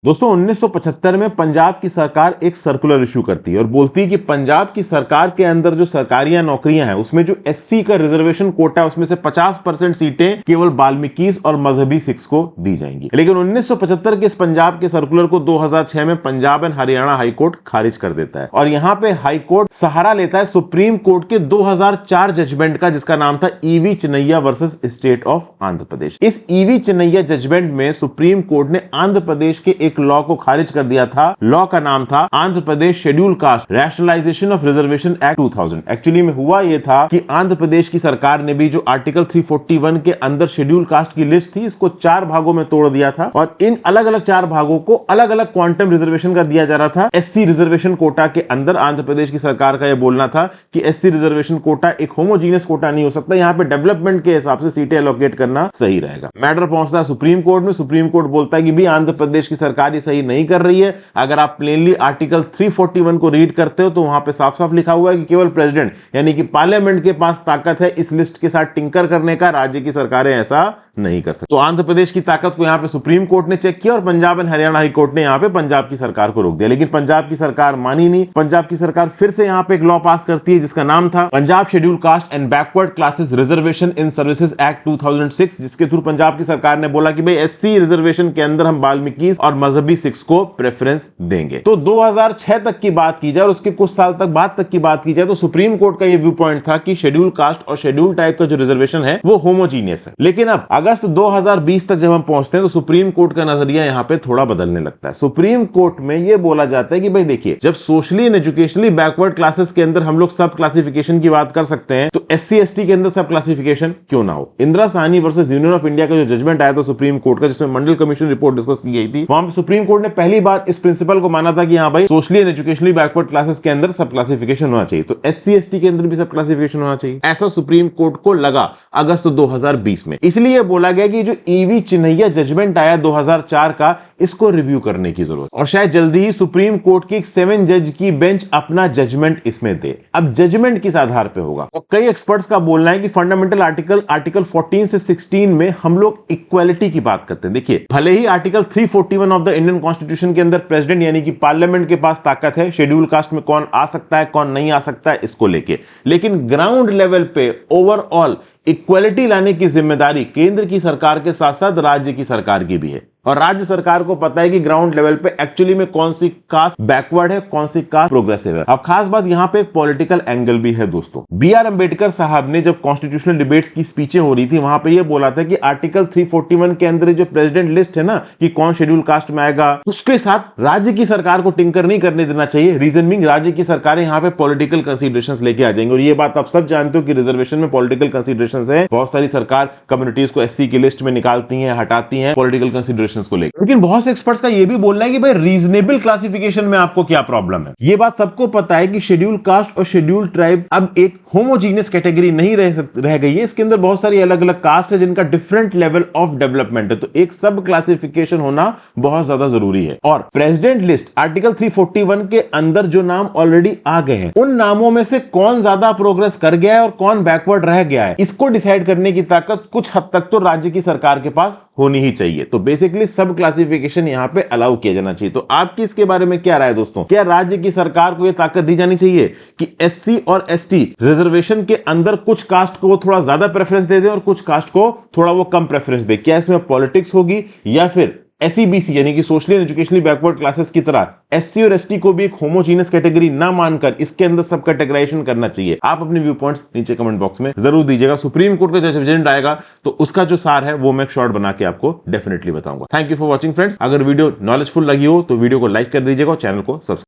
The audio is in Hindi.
दोस्तों 1975 में पंजाब की सरकार एक सर्कुलर इशू करती है और बोलती है कि पंजाब की सरकार के अंदर जो सरकारी नौकरियां हैं उसमें जो एससी का रिजर्वेशन कोटा है उसमें से 50% सीटें केवल बाल्मीकीज और मजहबी सिख्स को दी जाएंगी। लेकिन 1975 के इस पंजाब के सर्कुलर को 2006 में पंजाब एंड हरियाणा हाईकोर्ट खारिज कर देता है और यहां पे हाईकोर्ट सहारा लेता है सुप्रीम कोर्ट के 2004 जजमेंट का, जिसका नाम था EV Chinnaiah versus state of Andhra Pradesh. इस ईवी चिन्नैया जजमेंट में सुप्रीम कोर्ट ने आंध्र प्रदेश के एक लॉ को खारिज कर दिया था। लॉ का नाम था Andhra Pradesh schedule caste rationalisation of reservation act 2000। Actually में हुआ यह था कि आंध्र प्रदेश की सरकार ने भी जो आर्टिकल 341 के अंदर शेड्यूल कास्ट की लिस्ट थी इसको 4 भागों में तोड़ दिया था और इन अलग अलग 4 भागों को अलग अलग क्वांटम रिजर्वेशन का दिया जा रहा था। एससी रिजर्वेशन कोटा के अंदर आंध्र प्रदेश की सरकार का यह बोलना था कि एससी रिजर्वेशन कोटा एक होमोजीनियस कोटा नहीं हो सकता, यहां पे डेवलपमेंट के हिसाब से सीटें एलोकेट करना सही रहेगा। मैटर पहुंचता है सुप्रीम कोर्ट में। सुप्रीम कोर्ट बोलता है कि भी आंध्र प्रदेश की सरकार ये सही नहीं कर रही है। अगर आप प्लेनली आर्टिकल 341 को रीड करते हो तो वहां पे साफ साफ लिखा हुआ है कि केवल प्रेसिडेंट यानी कि पार्लियामेंट के पास ताकत है इस लिस्ट के साथ टिंकर करने का, राज्य की सरकारें ऐसा नहीं कर सकती। तो आंध्र प्रदेश की ताकत को यहां पे सुप्रीम कोर्ट ने चेक किया और Punjab and Haryana high court ने यहां पे पंजाब की सरकार को रोक दिया। लेकिन पंजाब की सरकार मानी नहीं। पंजाब की सरकार फिर से यहां पे एक लॉ पास करती है जिसका नाम था Punjab schedule caste and backward classes reservation in services act 2006, जिसके थ्रू पंजाब की सरकार ने बोला कि भाई एससी रिजर्वेशन के अंदर हम बाल्मीकीज और मजहबी सिख्स को प्रेफरेंस देंगे। तो 2006 तक की बात की जाए और उसके कुछ साल तक बाद तक की बात की जाए तो सुप्रीम कोर्ट का यह व्यू पॉइंट था कि शेड्यूल कास्ट और शेड्यूल टाइप का जो रिजर्वेशन है वो होमोजीनियस है। लेकिन अब अगस्त 2020 तक जब हम पहुंचते हैं तो सुप्रीम कोर्ट का नजरिया यहां पे थोड़ा बदलने लगता है। सुप्रीम कोर्ट में यह बोला जाता है कि भाई देखिए, जब socially and educationally backward classes के अंदर हम लोग सब क्लासिफिकेशन की बात कर सकते हैं तो एससी एसटी के अंदर सब क्लासिफिकेशन क्यों ना हो। Indira Sahni versus union of India का जो जजमेंट आया था सुप्रीम कोर्ट का, जिसमें मंडल कमीशन रिपोर्ट डिस्कस की गई थी, वहां पे सुप्रीम कोर्ट ने पहली बार इस प्रिंसिपल को माना था कि हां भाई socially and educationally backward classes के अंदर सब क्लासिफिकेशन होना चाहिए, तो एससी एसटी के अंदर भी सब क्लासिफिकेशन होना चाहिए। ऐसा सुप्रीम कोर्ट को लगा अगस्त 2020 में। इसलिए बोला गया कि जो ईवी चिन्नैया जजमेंट आया 2004 का, इसको रिव्यू करने की जरूरत और शायद जल्दी ही सुप्रीम कोर्ट की 7 जज की बेंच अपना जजमेंट इसमें दे। अब जजमेंट किस आधार पे होगा और कई एक्सपर्ट्स का बोलना है कि फंडामेंटल आर्टिकल 14 से 16 में हम लोग इक्वालिटी की बात करते हैं। देखिए, भले ही article 341 of the Indian constitution के अंदर प्रेसिडेंट यानी कि पार्लियामेंट के पास ताकत है शेड्यूल कास्ट में कौन आ सकता है कौन नहीं आ सकता है इसको लेके, लेकिन ग्राउंड लेवल पे ओवरऑल इक्वालिटी लाने की जिम्मेदारी केंद्र की सरकार के साथ साथ राज्य की सरकार की भी है और राज्य सरकार को पता है कि ग्राउंड लेवल पे एक्चुअली में कौन सी कास्ट बैकवर्ड है कौन सी कास्ट प्रोग्रेसिव है। अब खास बात यहां पे एक पॉलिटिकल एंगल भी है दोस्तों। बीआर अंबेडकर साहब ने जब कॉन्स्टिट्यूशनल डिबेट्स की स्पीचें हो रही थी वहां पे ये बोला था कि आर्टिकल 341 के अंदर जो प्रेसिडेंट लिस्ट है ना कि कौन शेड्यूल कास्ट में आएगा, उसके साथ राज्य की सरकार को टिंकर नहीं करने देना चाहिए। रीजन बीइंग राज्य की सरकारें यहां पे पॉलिटिकल कंसीडरेशंस लेके आ जाएंगे और ये बात आप सब जानते हो कि रिजर्वेशन में पॉलिटिकल कंसीडरेशंस है। बहुत सारी सरकार कम्युनिटीज को एससी की लिस्ट में निकालती है, हटाती है पॉलिटिकल कंसीडरेशंस को लेकर। लेकिन बहुत से एक्सपर्ट्स का यह भी बोलना है कि भाई रीजनेबल क्लासिफिकेशन में आपको क्या प्रॉब्लम है। यह बात सबको पता है कि शेड्यूल कास्ट और शेड्यूल ट्राइब अब एक होमोजीनियस कैटेगरी नहीं रह गई है। इसके अंदर बहुत सारी अलग अलग कास्ट है जिनका डिफरेंट लेवल ऑफ डेवलपमेंट है, तो एक सब क्लासिफिकेशन होना बहुत ज्यादा जरूरी है। और प्रेसिडेंट लिस्ट आर्टिकल 341 के अंदर जो नाम ऑलरेडी आ गए हैं उन नामों में से कौन ज्यादा प्रोग्रेस कर गया है और कौन बैकवर्ड रह गया है, इसको डिसाइड करने की ताकत कुछ हद तक तो राज्य की सरकार के पास होनी ही चाहिए। तो बेसिकली सब क्लासिफिकेशन यहां पे अलाउ किया जाना चाहिए। तो आपकी इसके बारे में क्या राय है दोस्तों? क्या राज्य की सरकार को यह ताकत दी जानी चाहिए कि एससी और एसटी रिजर्वेशन के अंदर कुछ कास्ट को वो थोड़ा ज्यादा प्रेफरेंस दे दे और कुछ कास्ट को थोड़ा वो कम प्रेफरेंस दे? क्या इसमें पॉलिटिक्स होगी या फिर एसईबीसी यानी कि socially and educationally backward classes की तरह एससी और एसटी को भी एक होमोजीनियस कैटेगरी ना मानकर इसके अंदर सब कैटेगराइजेशन करना चाहिए? आप अपने व्यू पॉइंट्स नीचे कमेंट बॉक्स में जरूर दीजिएगा। सुप्रीम कोर्ट का जजमेंट आएगा तो उसका जो सार है वो मैं एक शॉर्ट बना के आपको डेफिनेटली बताऊंगा। Thank you for watching friends. अगर वीडियो नॉलेजफुल लगी हो तो वीडियो को लाइक कर दीजिएगा और चैनल को सब्सक्राइब